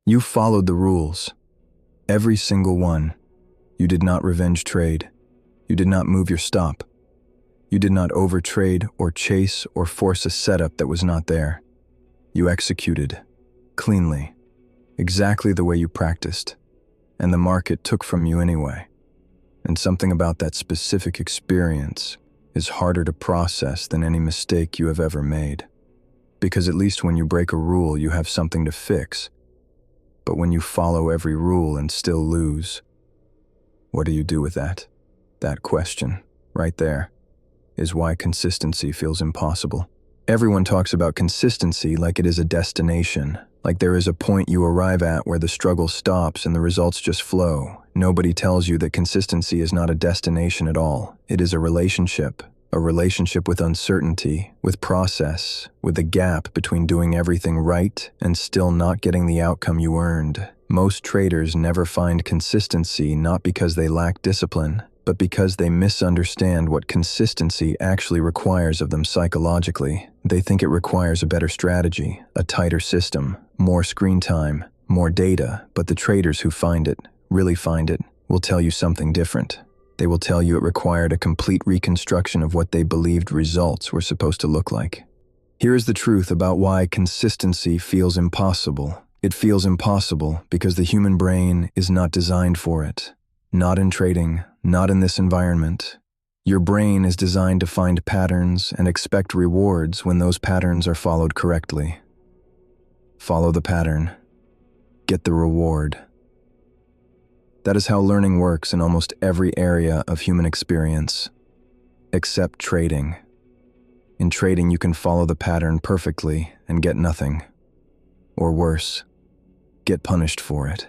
You followed the rules. Every single one. You did not revenge trade. You did not move your stop. You did not overtrade or chase or force a setup that was not there. You executed, cleanly, exactly the way you practiced, and the market took from you anyway. And something about that specific experience is harder to process than any mistake you have ever made. Because at least when you break a rule, you have something to fix. But when you follow every rule and still lose, what do you do with that? That question, right there, is why consistency feels impossible. Everyone talks about consistency like it is a destination, like there is a point you arrive at where the struggle stops and the results just flow. Nobody tells you that consistency is not a destination at all. It is a relationship with uncertainty, with process, with the gap between doing everything right and still not getting the outcome you earned. Most traders never find consistency not because they lack discipline, but because they misunderstand what consistency actually requires of them psychologically. They think it requires a better strategy, a tighter system, more screen time, more data, but the traders who really find it, will tell you something different. They will tell you it required a complete reconstruction of what they believed results were supposed to look like. Here is the truth about why consistency feels impossible. It feels impossible because the human brain is not designed for it. Not in trading, not in this environment. Your brain is designed to find patterns and expect rewards when those patterns are followed correctly. Follow the pattern. Get the reward. That is how learning works in almost every area of human experience, except trading. In trading, you can follow the pattern perfectly and get nothing. Or worse, get punished for it.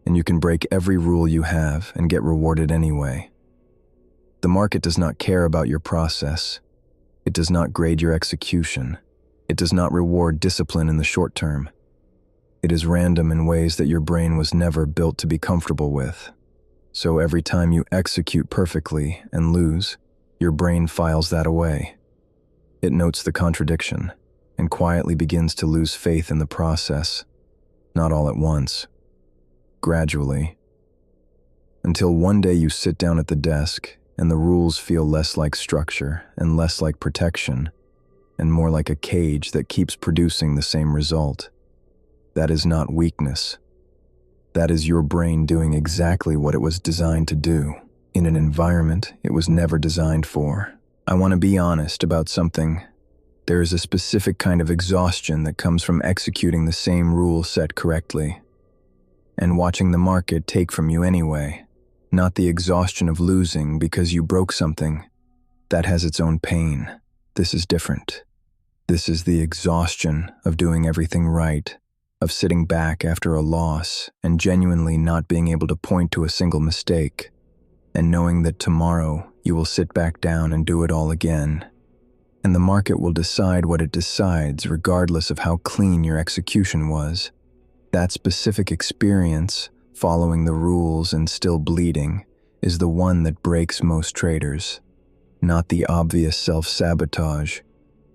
And you can break every rule you have and get rewarded anyway. The market does not care about your process. It does not grade your execution. It does not reward discipline in the short term. It is random in ways that your brain was never built to be comfortable with. So every time you execute perfectly and lose, your brain files that away. It notes the contradiction and quietly begins to lose faith in the process, not all at once. Gradually, until one day you sit down at the desk and the rules feel less like structure and less like protection and more like a cage that keeps producing the same result. That is not weakness. That is your brain doing exactly what it was designed to do in an environment it was never designed for. I want to be honest about something. There is a specific kind of exhaustion that comes from executing the same rule set correctly and watching the market take from you anyway, not the exhaustion of losing because you broke something. That has its own pain. This is different. This is the exhaustion of doing everything right, of sitting back after a loss and genuinely not being able to point to a single mistake, and knowing that tomorrow you will sit back down and do it all again. And the market will decide what it decides regardless of how clean your execution was. That specific experience, following the rules and still bleeding, is the one that breaks most traders. Not the obvious self-sabotage,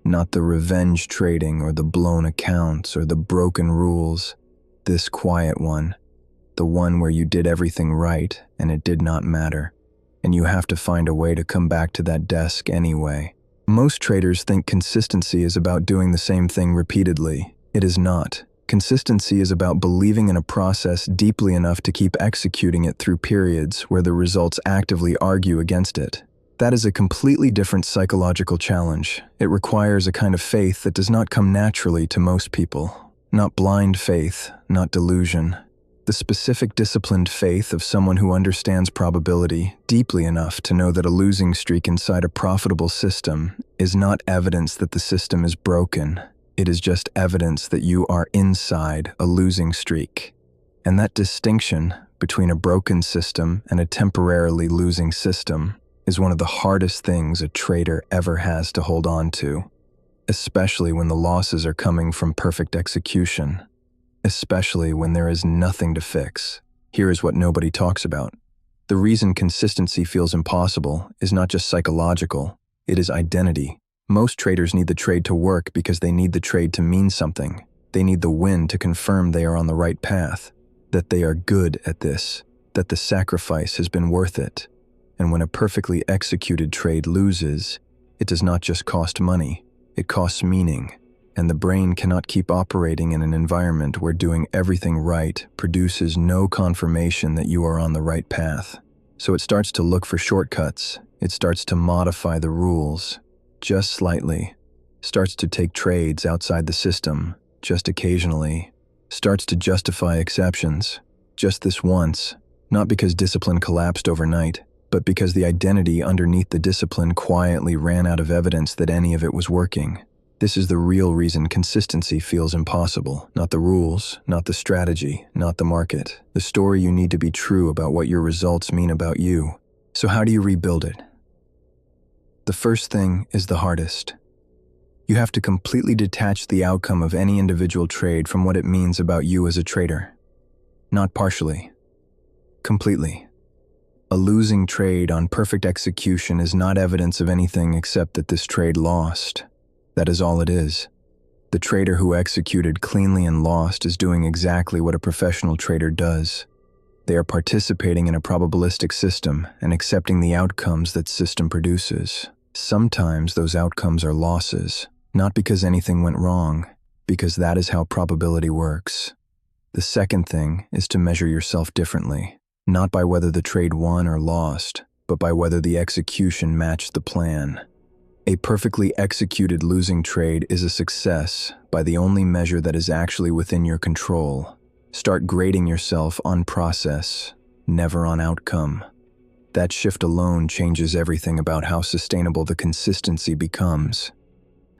not the revenge trading or the blown accounts or the broken rules. This quiet one, the one where you did everything right and it did not matter, and you have to find a way to come back to that desk anyway. Most traders think consistency is about doing the same thing repeatedly. It is not. Consistency is about believing in a process deeply enough to keep executing it through periods where the results actively argue against it. That is a completely different psychological challenge. It requires a kind of faith that does not come naturally to most people. Not blind faith, not delusion. The specific disciplined faith of someone who understands probability deeply enough to know that a losing streak inside a profitable system is not evidence that the system is broken. It is just evidence that you are inside a losing streak. And that distinction between a broken system and a temporarily losing system is one of the hardest things a trader ever has to hold on to, especially when the losses are coming from perfect execution, especially when there is nothing to fix. Here is what nobody talks about. The reason consistency feels impossible is not just psychological, it is identity. Most traders need the trade to work because they need the trade to mean something. They need the win to confirm they are on the right path, that they are good at this, that the sacrifice has been worth it. And when a perfectly executed trade loses, it does not just cost money, it costs meaning. And the brain cannot keep operating in an environment where doing everything right produces no confirmation that you are on the right path. So it starts to look for shortcuts. It starts to modify the rules, just slightly. Starts to take trades outside the system, just occasionally. Starts to justify exceptions, just this once. Not because discipline collapsed overnight, but because the identity underneath the discipline quietly ran out of evidence that any of it was working. This is the real reason consistency feels impossible. Not the rules, not the strategy, not the market. The story you need to be true about what your results mean about you. So how do you rebuild it? The first thing is the hardest. You have to completely detach the outcome of any individual trade from what it means about you as a trader. Not partially. Completely. A losing trade on perfect execution is not evidence of anything except that this trade lost. That is all it is. The trader who executed cleanly and lost is doing exactly what a professional trader does. They are participating in a probabilistic system and accepting the outcomes that system produces. Sometimes those outcomes are losses, not because anything went wrong, because that is how probability works. The second thing is to measure yourself differently, not by whether the trade won or lost, but by whether the execution matched the plan. A perfectly executed losing trade is a success by the only measure that is actually within your control. Start grading yourself on process, never on outcome. That shift alone changes everything about how sustainable the consistency becomes.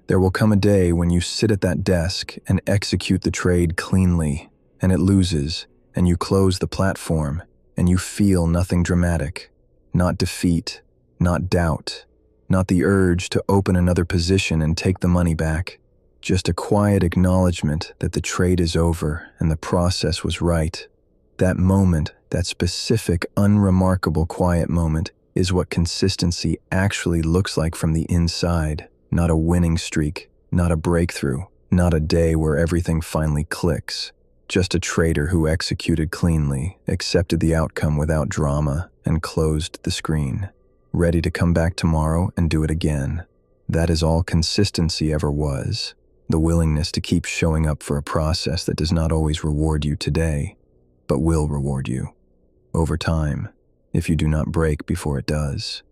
There will come a day when you sit at that desk and execute the trade cleanly, and it loses, and you close the platform, and you feel nothing dramatic. Not defeat, not doubt. Not the urge to open another position and take the money back. Just a quiet acknowledgement that the trade is over and the process was right. That moment, that specific, unremarkable quiet moment, is what consistency actually looks like from the inside. Not a winning streak, not a breakthrough, not a day where everything finally clicks. Just a trader who executed cleanly, accepted the outcome without drama, and closed the screen. Ready to come back tomorrow and do it again. That is all consistency ever was. The willingness to keep showing up for a process that does not always reward you today, but will reward you over time, if you do not break before it does.